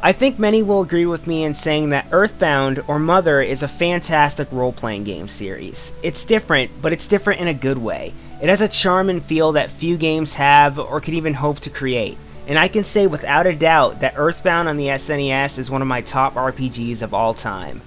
I think many will agree with me in saying that Earthbound, or Mother, is a fantastic role-playing game series. It's different, but it's different in a good way. It has a charm and feel that few games have or could even hope to create. And I can say without a doubt that Earthbound on the SNES is one of my top RPGs of all time.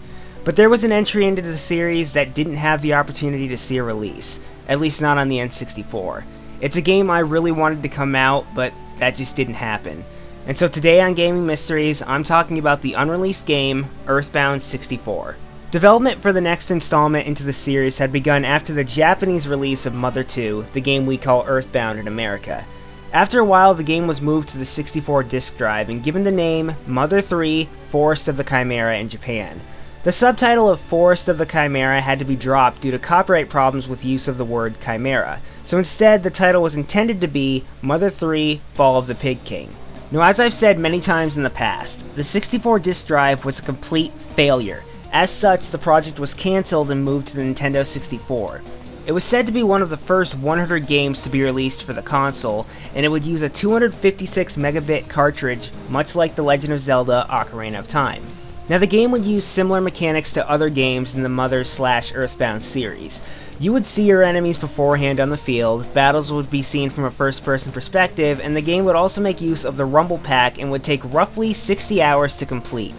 But there was an entry into the series that didn't have the opportunity to see a release, at least not on the N64. It's a game I really wanted to come out, but that just didn't happen. And so today on Gaming Mysteries, I'm talking about the unreleased game, Earthbound 64. Development for the next installment into the series had begun after the Japanese release of Mother 2, the game we call Earthbound in America. After a while, the game was moved to the 64 disk drive and given the name Mother 3: Forest of the Chimera in Japan. The subtitle of Forest of the Chimera had to be dropped due to copyright problems with use of the word chimera, so instead the title was intended to be Mother 3: Fall of the Pig King. Now, as I've said many times in the past, the 64 disk drive was a complete failure. As such, the project was cancelled and moved to the Nintendo 64. It was said to be one of the first 100 games to be released for the console, and it would use a 256 megabit cartridge, much like The Legend of Zelda: Ocarina of Time. Now, the game would use similar mechanics to other games in the Mother/Earthbound series. You would see your enemies beforehand on the field, battles would be seen from a first-person perspective, and the game would also make use of the Rumble Pack and would take roughly 60 hours to complete.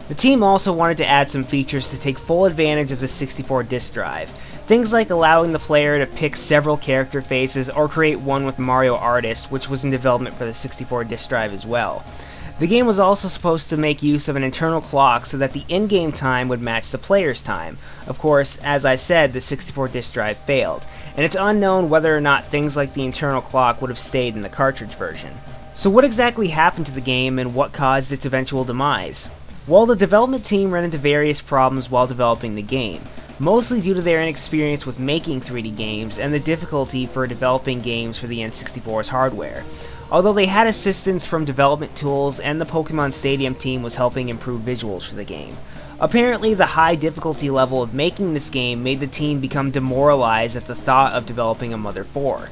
The team also wanted to add some features to take full advantage of the 64 disk drive. Things like allowing the player to pick several character faces or create one with Mario Artist, which was in development for the 64 disk drive as well. The game was also supposed to make use of an internal clock so that the in-game time would match the player's time. Of course, as I said, the 64 disk drive failed, and it's unknown whether or not things like the internal clock would have stayed in the cartridge version. So what exactly happened to the game and what caused its eventual demise? Well, the development team ran into various problems while developing the game, mostly due to their inexperience with making 3D games and the difficulty for developing games for the N64's hardware. Although they had assistance from development tools and the Pokemon Stadium team was helping improve visuals for the game. Apparently, the high difficulty level of making this game made the team become demoralized at the thought of developing a Mother 4.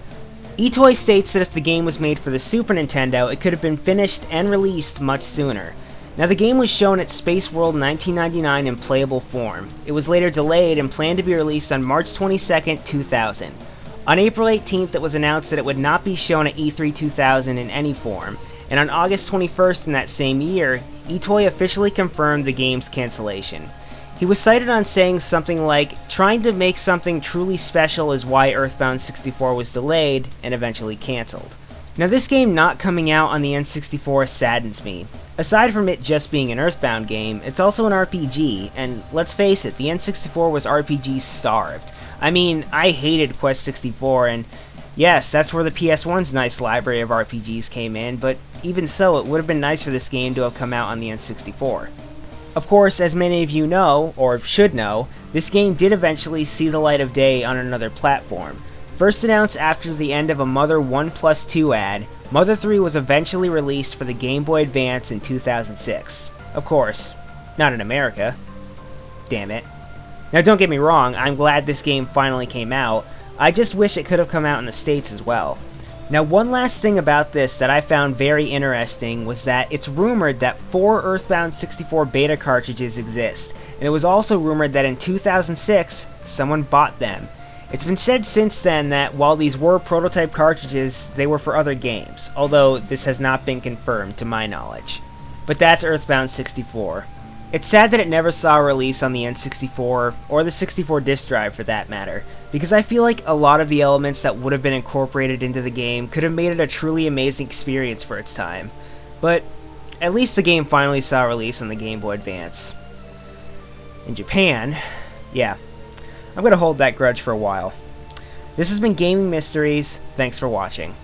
eToy states that if the game was made for the Super Nintendo, it could have been finished and released much sooner. Now, the game was shown at Space World 1999 in playable form. It was later delayed and planned to be released on March 22, 2000. On April 18th, it was announced that it would not be shown at E3 2000 in any form, and on August 21st in that same year, eToy officially confirmed the game's cancellation. He was cited on saying something like, "Trying to make something truly special is why Earthbound 64 was delayed and eventually cancelled." Now, this game not coming out on the N64 saddens me. Aside from it just being an Earthbound game, it's also an RPG, and let's face it, the N64 was RPG starved. I mean, I hated Quest 64, and yes, that's where the PS1's nice library of RPGs came in, but even so, it would have been nice for this game to have come out on the N64. Of course, as many of you know, or should know, this game did eventually see the light of day on another platform. First announced after the end of a Mother 1+2 ad, Mother 3 was eventually released for the Game Boy Advance in 2006. Of course, not in America. Damn it. Now, don't get me wrong, I'm glad this game finally came out. I just wish it could have come out in the States as well. Now, one last thing about this that I found very interesting was that it's rumored that 4 Earthbound 64 beta cartridges exist, and it was also rumored that in 2006, someone bought them. It's been said since then that while these were prototype cartridges, they were for other games, although this has not been confirmed to my knowledge. But that's Earthbound 64. It's sad that it never saw a release on the N64, or the 64 disk drive for that matter, because I feel like a lot of the elements that would have been incorporated into the game could have made it a truly amazing experience for its time. But at least the game finally saw a release on the Game Boy Advance. In Japan, yeah, I'm going to hold that grudge for a while. This has been Gaming Mysteries. Thanks for watching.